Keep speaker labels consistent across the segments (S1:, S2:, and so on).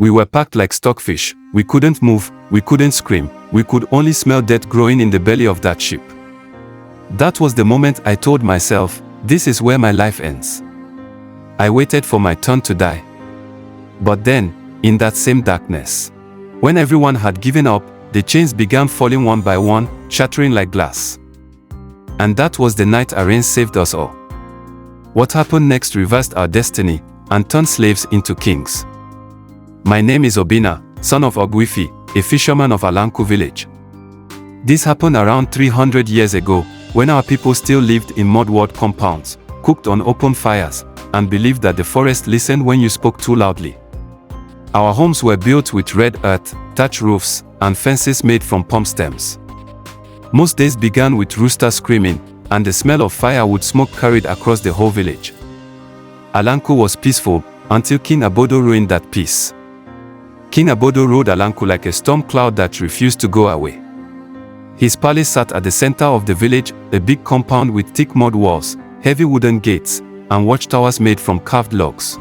S1: We were packed like stockfish. We couldn't move, we couldn't scream, we could only smell death growing in the belly of that ship. That was the moment I told myself, this is where my life ends. I waited for my turn to die. But then, in that same darkness, when everyone had given up, the chains began falling one by one, shattering like glass. And that was the night Arinze saved us all. What happened next reversed our destiny and turned slaves into kings. My name is Obinna, son of Ogwifi, a fisherman of Alanku village. This happened around 300 years ago, when our people still lived in mud-walled compounds, cooked on open fires, and believed that the forest listened when you spoke too loudly. Our homes were built with red earth, thatch roofs, and fences made from palm stems. Most days began with roosters screaming, and the smell of firewood smoke carried across the whole village. Alanku was peaceful, until King Obodo ruined that peace. King Obodo rode Alanku like a storm cloud that refused to go away. His palace sat at the center of the village, a big compound with thick mud walls, heavy wooden gates, and watchtowers made from carved logs.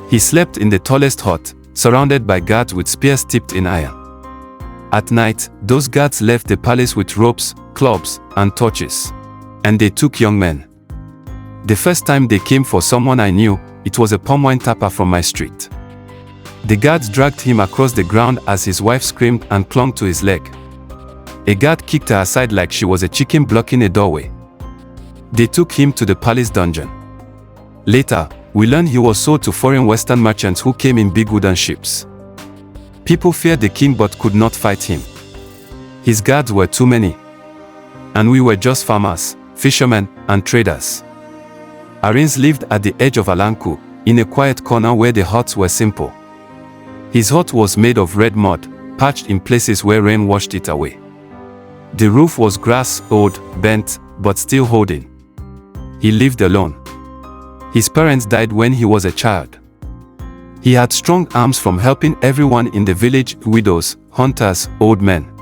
S1: He slept in the tallest hut, surrounded by guards with spears tipped in iron. At night, those guards left the palace with ropes, clubs, and torches. And they took young men. The first time they came for someone I knew, it was a palm wine tapper from my street. The guards dragged him across the ground as his wife screamed and clung to his leg. A guard kicked her aside like she was a chicken blocking a doorway. They took him to the palace dungeon. Later, we learned he was sold to foreign Western merchants who came in big wooden ships. People feared the king but could not fight him. His guards were too many. And we were just farmers, fishermen, and traders. Arinze lived at the edge of Alanku, in a quiet corner where the huts were simple. His hut was made of red mud, patched in places where rain washed it away. The roof was grass, old, bent, but still holding. He lived alone. His parents died when he was a child. He had strong arms from helping everyone in the village, widows, hunters, old men.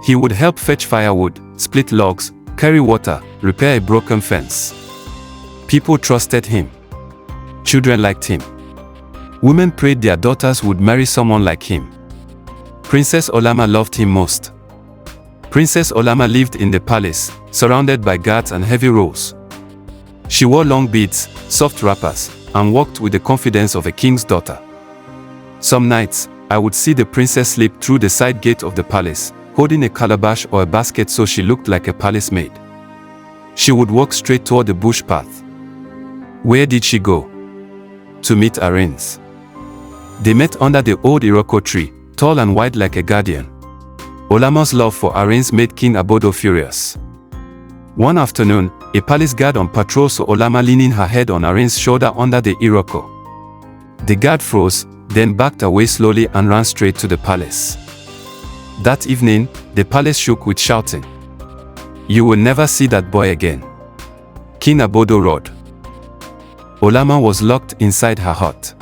S1: He would help fetch firewood, split logs, carry water, repair a broken fence. People trusted him. Children liked him. Women prayed their daughters would marry someone like him. Princess Olamma loved him most. Princess Olamma lived in the palace, surrounded by guards and heavy roles. She wore long beads, soft wrappers, and walked with the confidence of a king's daughter. Some nights, I would see the princess slip through the side gate of the palace, holding a calabash or a basket so she looked like a palace maid. She would walk straight toward the bush path. Where did she go? To meet Arinze. They met under the old Iroko tree, tall and wide like a guardian. Olamma's love for Arinze made King Obodo furious. One afternoon, a palace guard on patrol saw Olamma leaning her head on Arinze's shoulder under the Iroko. The guard froze, then backed away slowly and ran straight to the palace. That evening, the palace shook with shouting. "You will never see that boy again," King Obodo roared. Olamma was locked inside her hut.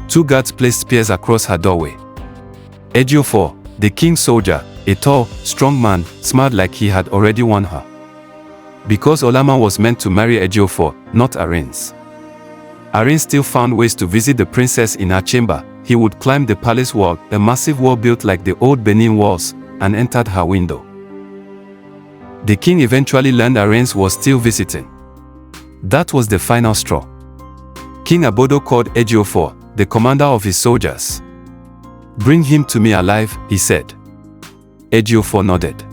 S1: Two guards placed spears across her doorway. Ejiofor, the king's soldier, a tall, strong man, smiled like he had already won her. Because Olamma was meant to marry Ejiofor, not Arinze. Arinze still found ways to visit the princess in her chamber. He would climb the palace wall, a massive wall built like the old Benin walls, and entered her window. The king eventually learned Arinze was still visiting. That was the final straw. King Obodo called Ejiofor, the commander of his soldiers. "Bring him to me alive," he said. Ejiofor nodded.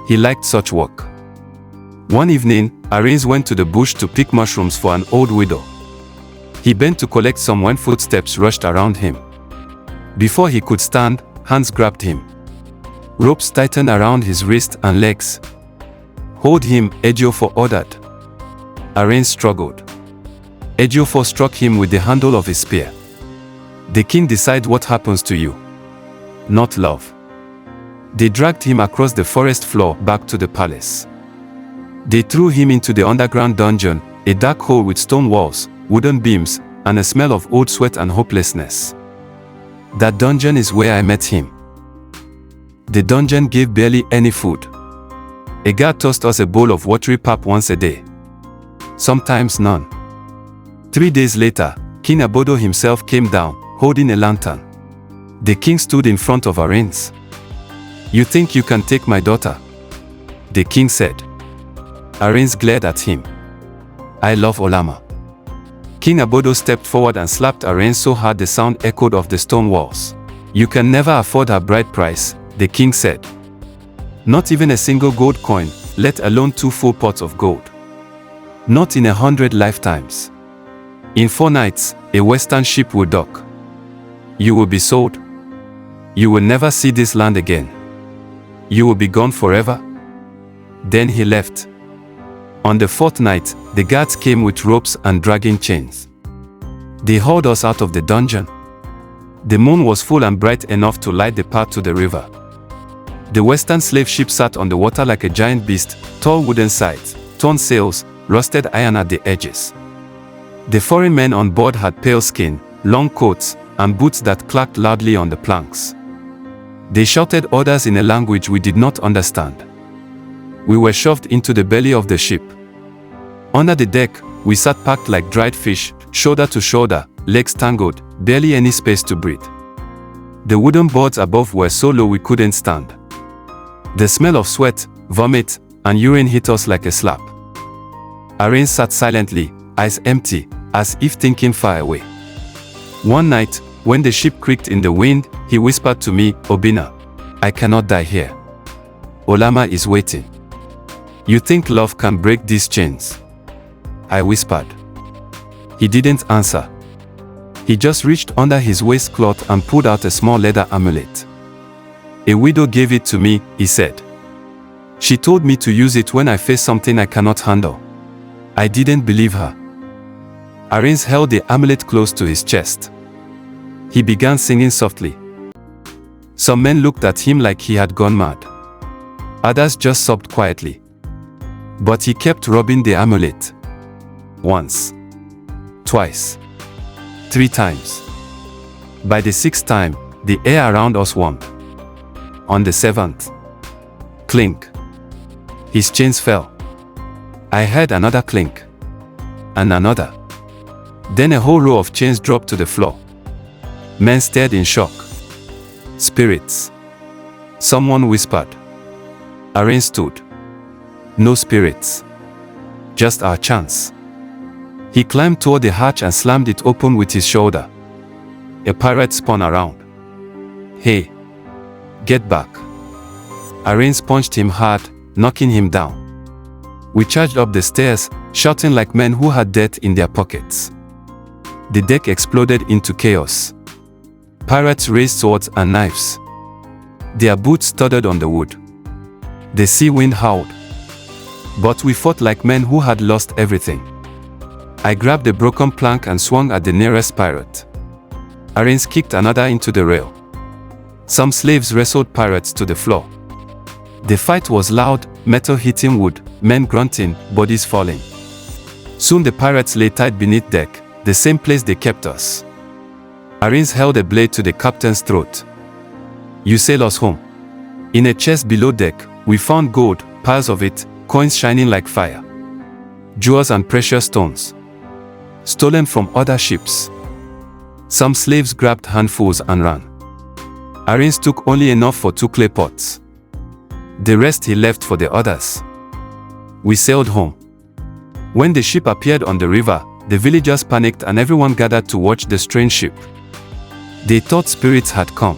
S1: He liked such work. One evening, Arinze went to the bush to pick mushrooms for an old widow. He bent to collect some when footsteps rushed around him. Before he could stand, hands grabbed him. Ropes tightened around his wrist and legs. "Hold him," Ejiofor ordered. Arinze struggled. Ejiofor struck him with the handle of his spear. The king decides what happens to you, not love. They dragged him across the forest floor back to the palace. They threw him into the underground dungeon, a dark hole with stone walls, wooden beams, and a smell of old sweat and hopelessness. That dungeon is where I met him. The dungeon gave barely any food. A guard tossed us a bowl of watery pap once a day. Sometimes none. 3 days later, King Obodo himself came down, holding a lantern. The king stood in front of Arinze. "You think you can take my daughter?" the king said. Arinze glared at him. "I love Olamma." King Obodo stepped forward and slapped Arinze so hard the sound echoed off the stone walls. "You can never afford her bride price," the king said. "Not even a single gold coin, let alone 2 full pots of gold. Not in 100 lifetimes. In 4 nights, a western ship will dock. You will be sold. You will never see this land again. You will be gone forever." Then he left. On the 4th night, the guards came with ropes and dragging chains. They hauled us out of the dungeon. The moon was full and bright enough to light the path to the river. The western slave ship sat on the water like a giant beast, tall wooden sides, torn sails, rusted iron at the edges. The foreign men on board had pale skin, long coats, and boots that clacked loudly on the planks. They shouted orders in a language we did not understand. We were shoved into the belly of the ship. Under the deck, we sat packed like dried fish, shoulder to shoulder, legs tangled, barely any space to breathe. The wooden boards above were so low we couldn't stand. The smell of sweat, vomit, and urine hit us like a slap. Arinze sat silently, eyes empty, as if thinking far away. One night, when the ship creaked in the wind, he whispered to me, "Obinna, I cannot die here. Olamma is waiting. You think love can break these chains?" I whispered. He didn't answer. He just reached under his waistcloth and pulled out a small leather amulet. "A widow gave it to me," he said. "She told me to use it when I face something I cannot handle." I didn't believe her. Arinze held the amulet close to his chest. He began singing softly. Some men looked at him like he had gone mad. Others just sobbed quietly. But he kept rubbing the amulet. Once. Twice. 3 times. By the 6th time, the air around us warmed. On the 7th. Clink. His chains fell. I heard another clink. And another. Then a whole row of chains dropped to the floor. Men stared in shock. "Spirits." Someone whispered. Arinze stood. "No spirits. Just our chance." He climbed toward the hatch and slammed it open with his shoulder. A pirate spun around. "Hey! Get back." Arinze punched him hard, knocking him down. We charged up the stairs, shouting like men who had death in their pockets. The deck exploded into chaos. Pirates raised swords and knives. Their boots stuttered on the wood. The sea wind howled. But we fought like men who had lost everything. I grabbed a broken plank and swung at the nearest pirate. Arinze kicked another into the rail. Some slaves wrestled pirates to the floor. The fight was loud, metal hitting wood, men grunting, bodies falling. Soon the pirates lay tight beneath deck, the same place they kept us. Arinze held a blade to the captain's throat. "You sail us home." In a chest below deck, we found gold, piles of it, coins shining like fire. Jewels and precious stones. Stolen from other ships. Some slaves grabbed handfuls and ran. Arinze took only enough for 2 clay pots. The rest he left for the others. We sailed home. When the ship appeared on the river, the villagers panicked and everyone gathered to watch the strange ship. They thought spirits had come.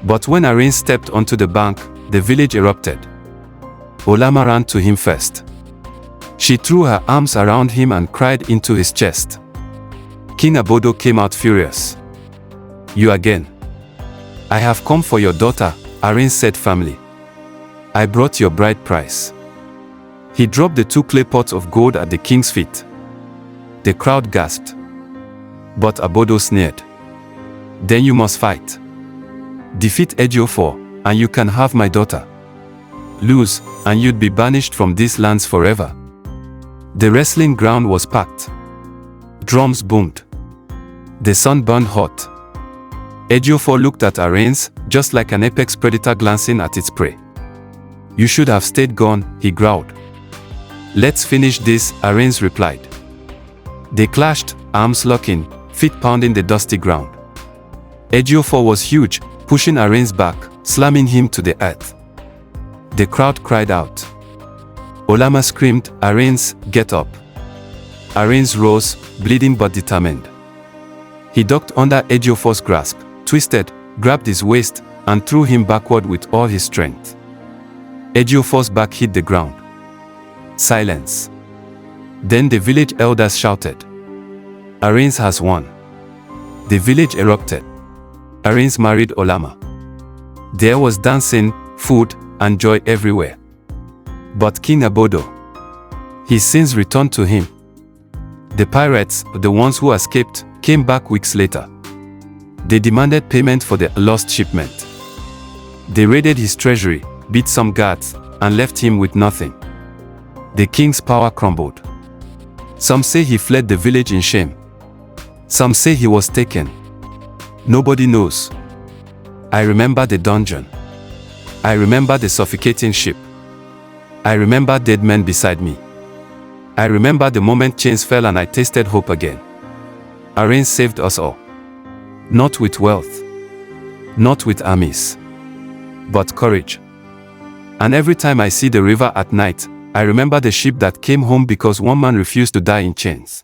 S1: But when Arinze stepped onto the bank, the village erupted. Olamma ran to him first. She threw her arms around him and cried into his chest. King Obodo came out furious. "You again? I have come for your daughter," Arinze said firmly. "I brought your bride price." He dropped the 2 clay pots of gold at the king's feet. The crowd gasped. But Obodo sneered. "Then you must fight. Defeat Ejiofor, and you can have my daughter. Lose, and you'd be banished from these lands forever." The wrestling ground was packed. Drums boomed. The sun burned hot. Ejiofor looked at Arinze, just like an apex predator glancing at its prey. "You should have stayed gone," he growled. "Let's finish this," Arinze replied. They clashed, arms locking, feet pounding the dusty ground. Ejiofor was huge, pushing Arinze back, slamming him to the earth. The crowd cried out. Olamma screamed, "Arinze, get up." Arinze rose, bleeding but determined. He ducked under Ejiofor's grasp, twisted, grabbed his waist, and threw him backward with all his strength. Ejiofor's back hit the ground. Silence. Then the village elders shouted, "Arinze has won." The village erupted. Arinze married Olamma. There was dancing, food, and joy everywhere. But King Obodo, his sins returned to him. The pirates, the ones who escaped, came back weeks later. They demanded payment for the lost shipment. They raided his treasury, beat some guards, and left him with nothing. The king's power crumbled. Some say he fled the village in shame. Some say he was taken. Nobody knows. I remember the dungeon. I remember the suffocating ship. I remember dead men beside me. I remember the moment chains fell and I tasted hope again. Arinze saved us all. Not with wealth. Not with armies. But courage. And every time I see the river at night, I remember the ship that came home because one man refused to die in chains.